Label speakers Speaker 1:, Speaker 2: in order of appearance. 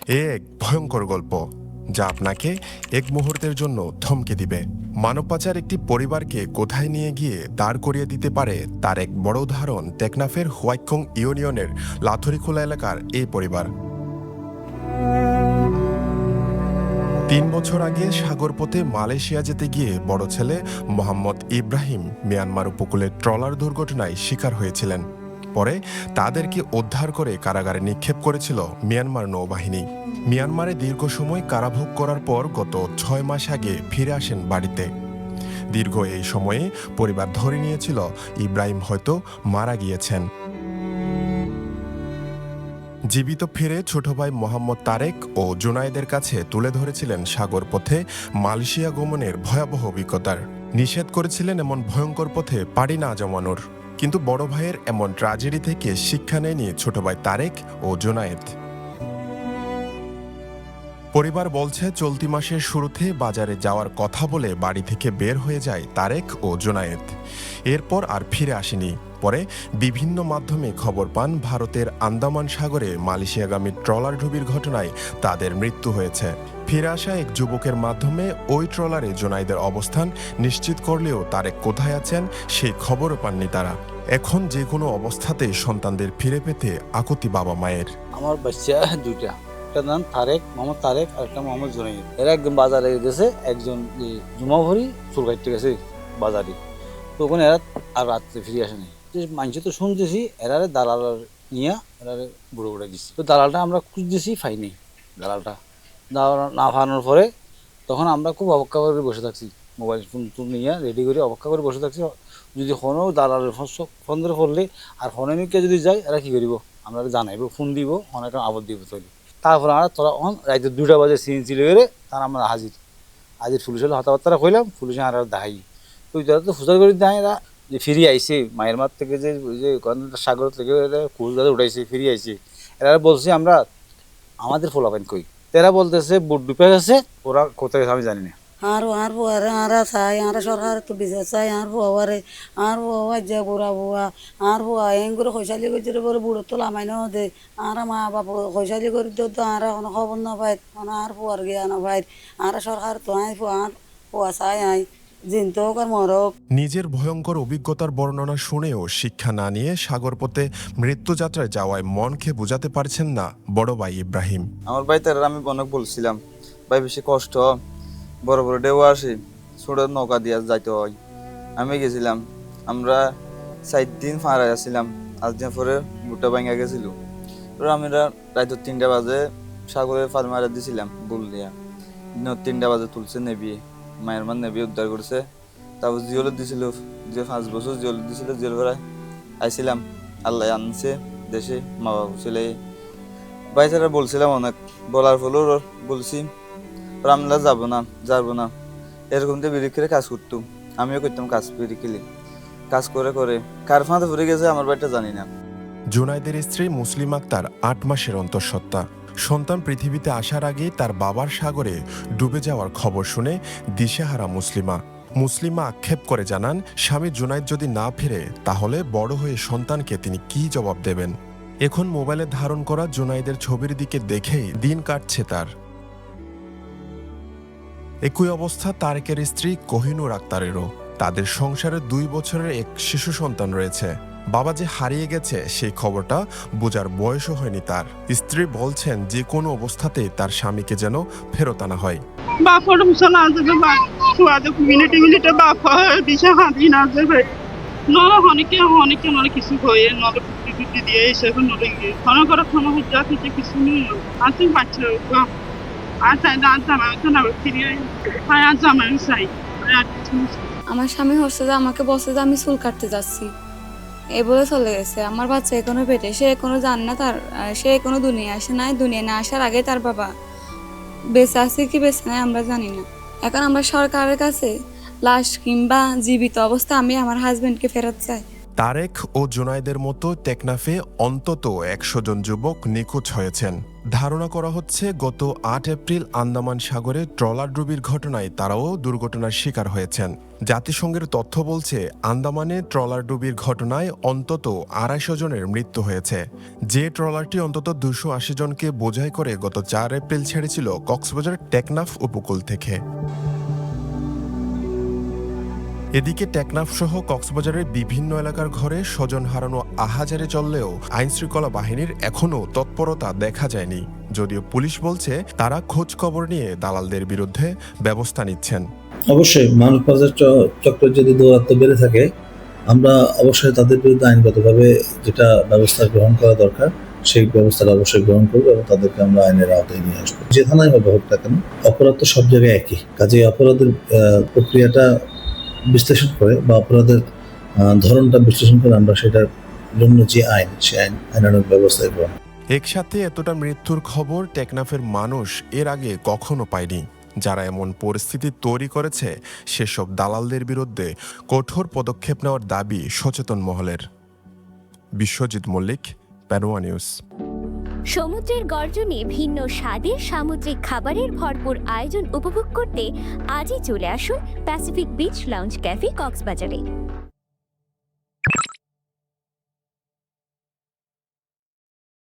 Speaker 1: এক ভয়ঙ্কর গল্প যা আপনাকে এক মুহূর্তের জন্য থমকে দিবে। মানব পাচার একটি পরিবারকে কোথায় নিয়ে গিয়ে দাঁড় করিয়ে দিতে পারে তার এক বড় উদাহরণ টেকনাফের হোয়াইকং ইউনিয়নের লাথুরিখোলা এলাকার এই পরিবার। ৩ বছর আগে সাগরপথে মালয়েশিয়া যেতে গিয়ে বড় ছেলে মোহাম্মদ ইব্রাহিম মিয়ানমার উপকূলে ট্রলার দুর্ঘটনায় শিকার হয়েছিলেন। পরে তাদেরকে উদ্ধার করে কারাগারে নিক্ষেপ করেছিল মিয়ানমার নৌবাহিনী। মিয়ানমারে দীর্ঘ সময় কারাভোগ করার পর গত ৬ মাস আগে ফিরে আসেন বাড়িতে। দীর্ঘ এই সময়ে পরিবার ধরে নিয়েছিল ইব্রাহিম হয়তো মারা গিয়েছেন। জীবিত ফিরে ছোট ভাই মোহাম্মদ তারেক ও জুনায়েদের কাছে তুলে ধরেছিলেন সাগরপথে মালয়েশিয়া গমনের ভয়াবহ অভিজ্ঞতার। নিষেধ করেছিলেন এমন ভয়ঙ্কর পথে পাড়ি না জমানোর। কিন্তু বড় ভাইয়ের এমন ট্র্যাজেডি থেকে শিক্ষা নেয়নি ছোট ভাই তারেক ও জুনায়েদ। পরিবার বলছে চলতি মাসের শুরুতে বাজারে যাওয়ার কথা বলে বাড়ি থেকে বের হয়ে যায় তারেক ও জুনায়েদ। এরপর আর ফিরে আসেনি। পরে বিভিন্ন মাধ্যমে খবর পান ভারতের আন্দামান সাগরে মালয়েশিয়াগামী ট্রলার ডুবির ঘটনায় তাদের মৃত্যু হয়েছে। ফিরে আসা এক যুবকের মাধ্যমে ওই ট্রলারে জুনায়েদের অবস্থান নিশ্চিত করলেও তারেক কোথায় আছেন সেই খবরও পাননি তারা। এখন যে কোনো অবস্থাতেই সন্তানদের ফিরে পেতে আকুতি বাবা মায়ের।
Speaker 2: আমার বাচ্চা দুইটা, একটা নাম তারেক, মোহাম্মদ তারেক, আর একটা মোহাম্মদ জুনাইদ। এরা একদম বাজারে গেছে, একজন জুমাভরি চুল কাটতে গেছে বাজারে। তো ওখানে এরা আর রাত্রে ফিরে আসেনি। মানুষ তো শুনতেছি এরারে দালাল নিয়ে এরারে বুড়ো বুড়ে দিচ্ছি। তো দালালটা আমরা খুঁজতেছি, পাইনি দালালটা। দালাল না পাওয়ানোর পরে তখন আমরা খুব অপেক্ষা করে বসে থাকছি, মোবাইল ফোন নিয়ে রেডি করে অপেক্ষা করে বসে থাকছি। যদি কোনো দালালের ফোন ধরে পড়লে আর ফোনে নিকে যদি যায় এরা কী করিব, আমরা জানাইব, ফোন দিব, অনেক আবদ্ধ দিব তৈরি। তারপরে আমরা তোরা রাইতে 2টা বাজে সিএনজি লেগে তার আমরা হাজির পুলিশের হতাবার্তা কইলাম, পুলিশে আর দেখাই তো তারা তো ফুচার করে দেয়। এরা যে ফিরে আইসে মায়ের মাঠ থেকে, যে সাগর থেকে কুল দাদা উঠাইছে, ফিরে আইসে। এরা বলছে আমরা আমাদের ফোলাপাইন কই, এরা বলতেছে বুট ডুবে গেছে, ওরা কোথায় গেছে আমি জানি না।
Speaker 3: আর বুয়ারে আর চাই আর সরকার তো বিচার চাই আর বুয়ারে আর বুয়া যা বুড়া বুয়া আর বুয়া এং করে খৈশালি করে বলে বুড়ো তো লামাই ন দে আর মা বাবা খৈশালি করে তো আর কোনো খবর না পাই আর বুয়ার গিয়া না পাই আর সরকার তো আই আর বুয়া চাই আই জিনতো আর মরক।
Speaker 1: নিজের ভয়ঙ্কর অভিজ্ঞতার বর্ণনা শুনেও শিক্ষা না নিয়ে সাগরপথে মৃত্যুযাত্রায় যাওয়ায় মনকে বোঝাতে পারছেন না বড় ভাই ইব্রাহিম।
Speaker 4: আমার ভাই তার আমি অনেক বলছিলাম, ভাই বেশি কষ্ট, বড় বড় ঢেউ আসে, ছোট নৌকা দিয়ে যাইতে হয়। আমি গেছিলাম, আমরা 4 দিন ফাঁড়া আসছিলাম। 8 দিন পরে বুটটা ভাঙা গেছিল। আমরা রাত 3টা বাজে সাগরের ফাল মারা দিয়েছিলাম বুল দিয়া। 3টা বাজে তুলছে নেবি, মায়ের মান নেবি উদ্ধার করছে। তারপর জিওলে দিছিল, যে 5 বছর জিওল দিছিল, জিওল ভরায় আইছিলাম। আল্লাহ আনছে দেশে, মা বাবা ছেলে ভাই ছাড়া বলছিলাম অনেক, বলার ফলেও বলছি আমরা যাবো না। এরকম তো বিরিক্ষে কাজ করতাম, আমিও করতাম কাজ, বিরিখিলি কাজ করে করে কার ফাঁদে পড়ে গেছে আমার বাড়িটা জানি না।
Speaker 1: জুনায়েদের স্ত্রী মুসলিমা আক্তার 8 মাসের অন্তঃসত্ত্বা। সন্তান পৃথিবীতে আসার আগেই তার বাবার সাগরে ডুবে যাওয়ার খবর শুনে দিশেহারা মুসলিমা আক্ষেপ করে জানান, স্বামী জুনায়েদ যদি না ফিরে তাহলে বড় হয়ে সন্তানকে তিনি কি জবাব দেবেন। এখন মোবাইলে ধারণ করা জুনায়েদের ছবির দিকে দেখেই দিন কাটছে তার। একই অবস্থা তারেকের স্ত্রী কোহিনুর আক্তারেরও। তাদের সংসারে 2 বছরের এক শিশু সন্তান রয়েছে। বাবা যে হারিয়ে গেছে সেই খবরটা বোঝার বয়সও হয়নি তার। স্ত্রী বলছেন যে কোনো অবস্থাতে তার স্বামীকে যেন ফেরত আনা হয়।
Speaker 5: কিছু হয়ে দিয়ে এসে কিছু নেই বাচ্চা
Speaker 6: আমার স্বামী হচ্ছে যে আমাকে বলছে যে আমি চুল কাটতে যাচ্ছি, এ বলে চলে গেছে। আমার বাচ্চা এখনো পেটে, সে এখনো জান না তার, সে এখনো দুনিয়া আসে নাই। দুনিয়া না আসার আগে তার বাবা বেঁচে আছে কি বেঁচে নাই আমরা জানি না। এখন আমরা সরকারের কাছে লাশ কিংবা জীবিত অবস্থা আমি আমার হাজবেন্ডকে ফেরত চাই।
Speaker 1: তারেক ও জুনায়েদের মতো টেকনাফে অন্তত 100 জন যুবক নিখোঁজ হয়েছেন। ধারণা করা হচ্ছে গত 8 এপ্রিল আন্দামান সাগরে ট্রলার ডুবির ঘটনায় তারাও দুর্ঘটনার শিকার হয়েছেন। জাতিসংঘের তথ্য বলছে আন্দামানে ট্রলার ডুবির ঘটনায় অন্তত 250 জনের মৃত্যু হয়েছে। যে ট্রলারটি অন্তত 280 জনকে বোঝাই করে গত 4 এপ্রিল ছেড়েছিল কক্সবাজার টেকনাফ উপকূল থেকে। এদিকে টেকনাফ সহ কক্সবাজারের বিভিন্ন এলাকার ঘরে স্বজন হারানো আহাজারে চললেও আইনশৃঙ্খলা বাহিনীর এখনও তৎপরতা দেখা যায়নি, যদিও পুলিশ বলছে তারা খোঁজ খবর নিয়ে দালালদের বিরুদ্ধে ব্যবস্থা নিচ্ছেন।
Speaker 7: অবশ্যই মানব পাচার চক্রের যদি দৌরাত্ম্য বেড়ে থাকে, আমরা অবশ্যই তাদের বিরুদ্ধে আইনগতভাবে যেটা ব্যবস্থা গ্রহণ করা দরকার সেই ব্যবস্থাটা অবশ্যই গ্রহণ করবো এবং তাদেরকে আমরা আইনের আওতায় নিয়ে আসবো। যে থানায় হবে হোক না কেন, অপরাধ তো সব জায়গায় একই। কাজেই অপরাধের প্রক্রিয়াটা বিশ্লেষণ করে বা অপরাধের ধরনটা বিশ্লেষণ করে আমরা সেটার জন্য যে আইন, সে আইনানুগ ব্যবস্থায় গ্রহণ।
Speaker 1: একসাথে এতটা মৃত্যুর খবর টেকনাফের মানুষ এর আগে কখনো পায়নি। যারা এমন পরিস্থিতি তৈরি করেছে সেসব দালালদের বিরুদ্ধে কঠোর পদক্ষেপ নেওয়ার দাবি সচেতন মহলের। বিশ্বজিৎ মল্লিক, পেনোয়া নিউজ।
Speaker 8: সমুদ্রের গর্জনে ভিন্ন স্বাদের সামুদ্রিক খাবারের ভরপুর আয়োজন উপভোগ করতে আজই চলে আসুন প্যাসিফিক বিচ লাউঞ্জ ক্যাফে কক্সবাজারে।